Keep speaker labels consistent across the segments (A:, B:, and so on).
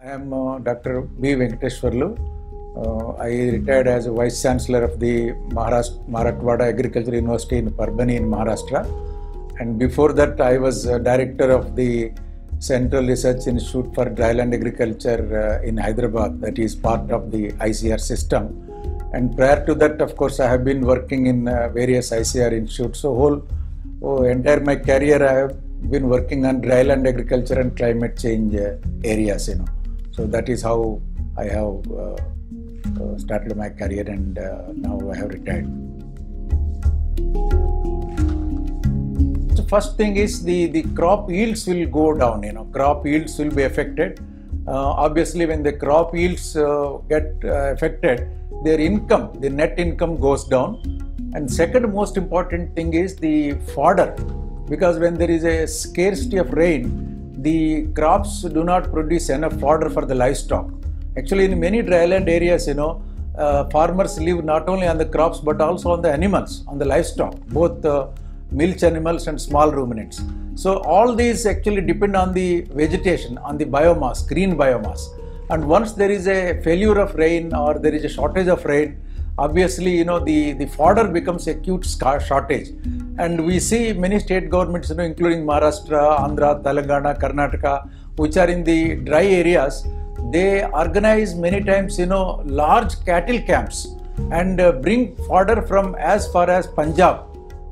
A: I am Dr. B. Venkateshwarlu. I retired as a Vice Chancellor of the Marathwada Agricultural University in Parbhani in Maharashtra. And before that, I was Director of the Central Research Institute for Dryland Agriculture in Hyderabad, that is part of the ICAR system. And prior to that, of course, I have been working in various ICAR institutes. So entire my career, I have been working on dryland agriculture and climate change areas, So that is how I have started my career, and now I have retired. So first thing is the crop yields will go down, crop yields will be affected. Obviously, when the crop yields get affected, their income, the net income goes down. And second most important thing is the fodder, because when there is a scarcity of rain, the crops do not produce enough fodder for the livestock. Actually, in many dryland areas, farmers live not only on the crops but also on the animals, on the livestock, both milch animals and small ruminants. So all these actually depend on the vegetation, on the biomass, green biomass. And once there is a failure of rain or there is a shortage of rain, obviously, the fodder becomes acute shortage. And we see many state governments, including Maharashtra, Andhra, Telangana, Karnataka, which are in the dry areas, they organize many times, large cattle camps and bring fodder from as far as Punjab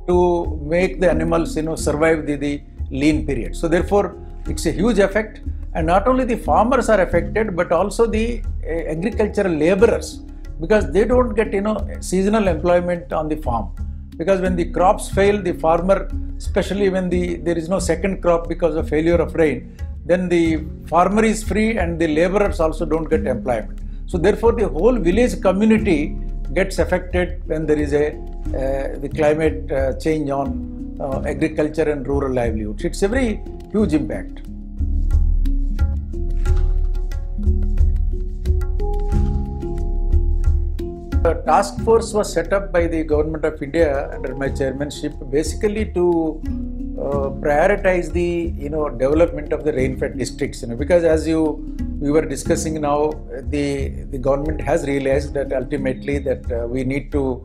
A: to make the animals, survive the lean period. So therefore, it's a huge effect. And not only the farmers are affected, but also the agricultural laborers, because they don't get, seasonal employment on the farm. Because when the crops fail, the farmer, especially when there is no second crop because of failure of rain, then the farmer is free and the laborers also don't get employment. So therefore, the whole village community gets affected when there is the climate change on agriculture and rural livelihoods. It's a very huge impact. The task force was set up by the Government of India under my chairmanship, basically to prioritize the development of the rain-fed districts. Because as we were discussing now, the government has realized that ultimately that we need to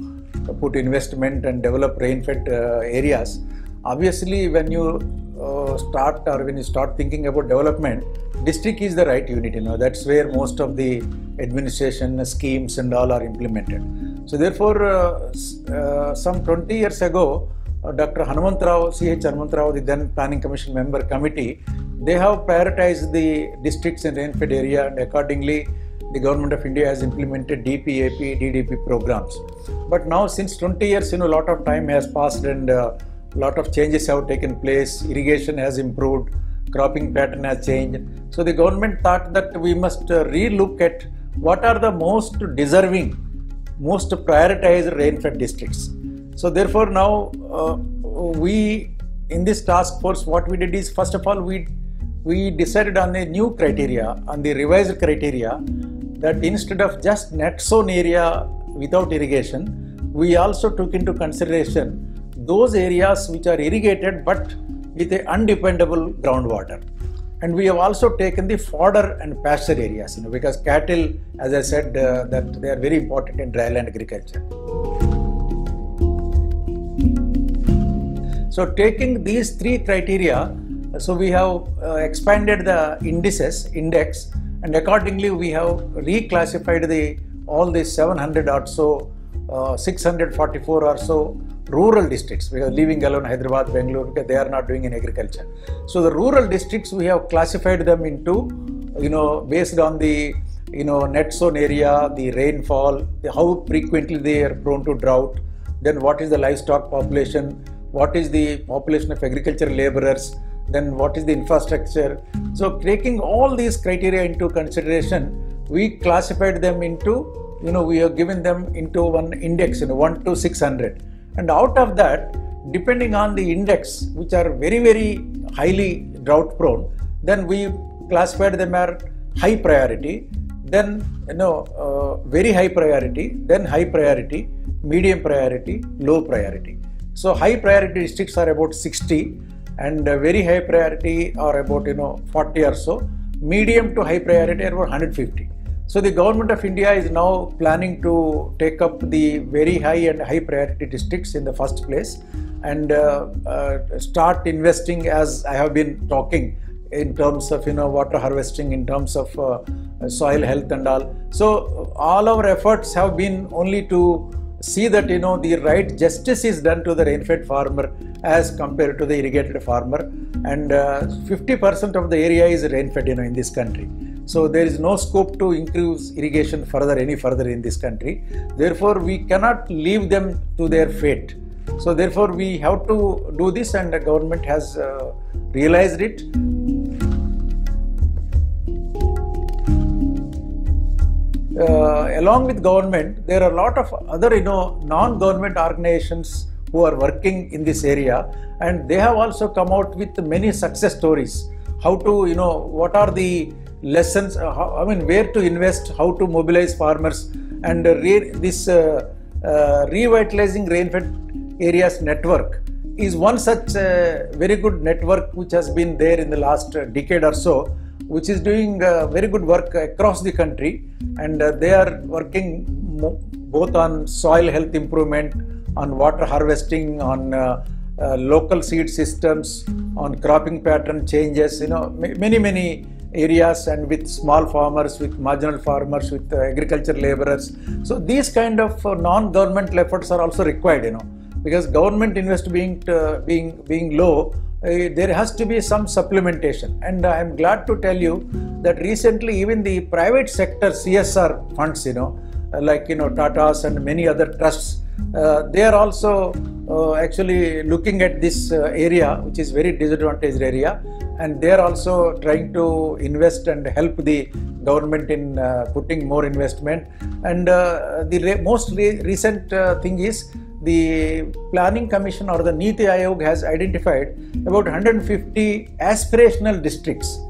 A: put investment and develop rain-fed areas. Obviously, when you start thinking about development, district is the right unit. That's where most of the administration schemes and all are implemented. So therefore, some 20 years ago, Dr. Hanumantrao, C.H. Hanumantrao, the then Planning Commission member committee, they have prioritized the districts in rain-fed area, and accordingly, the Government of India has implemented DPAP, DDP programs. But now, since 20 years, a lot of time has passed and a lot of changes have taken place. Irrigation has improved, cropping pattern has changed. So the government thought that we must re-look at what are the most deserving, most prioritized rain-fed districts. So therefore now we in this task force, what we did is, first of all, we decided on a new criteria, on the revised criteria, that instead of just net sown area without irrigation, we also took into consideration those areas which are irrigated but with a undependable groundwater. And we have also taken the fodder and pasture areas, because cattle, as I said, that they are very important in dryland agriculture. So taking these three criteria, so we have expanded the index, and accordingly we have reclassified all the 700 or so, 644 or so rural districts, because leaving alone Hyderabad, Bangalore, because they are not doing in agriculture. So the rural districts, we have classified them into, based on the, net sown area, the rainfall, how frequently they are prone to drought, then what is the livestock population, what is the population of agricultural laborers, then what is the infrastructure. So taking all these criteria into consideration, we classified them into, we have given them into one index, 1 to 600. And out of that, depending on the index, which are very, very highly drought prone, then we classified them as high priority, then very high priority, then high priority, medium priority, low priority. So high priority districts are about 60, and very high priority are about 40 or so. medium to high priority are about 150. So the government of India is now planning to take up the very high and high priority districts in the first place, and start investing, as I have been talking, in terms of water harvesting, in terms of soil health and all. So all our efforts have been only to see that the right justice is done to the rain-fed farmer as compared to the irrigated farmer, and 50% of the area is rain-fed in this country. So there is no scope to increase irrigation any further in this country. Therefore, we cannot leave them to their fate. So therefore, we have to do this, and the government has realized it. Along with government, there are a lot of other non-government organizations who are working in this area, and they have also come out with many success stories. How to what are the lessons, where to invest, how to mobilize farmers, and revitalizing rain-fed areas network is one such very good network which has been there in the last decade or so, which is doing very good work across the country, and they are working both on soil health improvement, on water harvesting, on local seed systems, on cropping pattern changes, many areas, and with small farmers, with marginal farmers, with agriculture laborers. So these kind of non-governmental efforts are also required, because government invest being low, there has to be some supplementation. And I am glad to tell you that recently even the private sector CSR funds, like Tata's and many other trusts, they are also actually looking at this area, which is very disadvantaged area, and they are also trying to invest and help the government in putting more investment. And the most recent thing is the Planning Commission or the Niti Aayog has identified about 150 aspirational districts.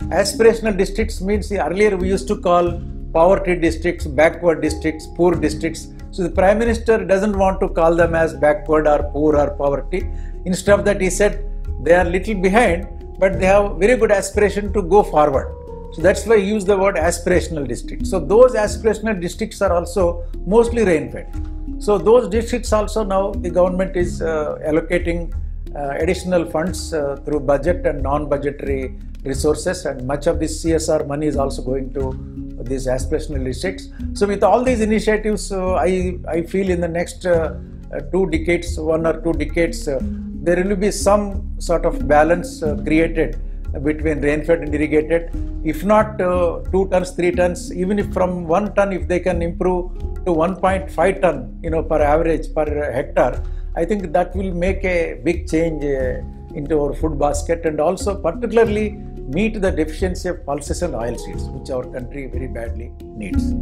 A: Aspirational districts means earlier we used to call poverty districts, backward districts, poor districts. So the Prime Minister doesn't want to call them as backward or poor or poverty. Instead of that, he said they are little behind, but they have very good aspiration to go forward. So that's why he used the word aspirational districts. So those aspirational districts are also mostly rain-fed. So those districts also now the government is allocating additional funds through budget and non-budgetary resources, and much of this CSR money is also going to these aspirational districts. So with all these initiatives, I feel in the next 2 decades, 1 or 2 decades, there will be some sort of balance created between rain-fed and irrigated. If not 2 tons, 3 tons, even if from 1 ton, if they can improve to 1.5 ton, per average per hectare, I think that will make a big change into our food basket, and also particularly meet the deficiency of pulses and oil seeds, which our country very badly needs.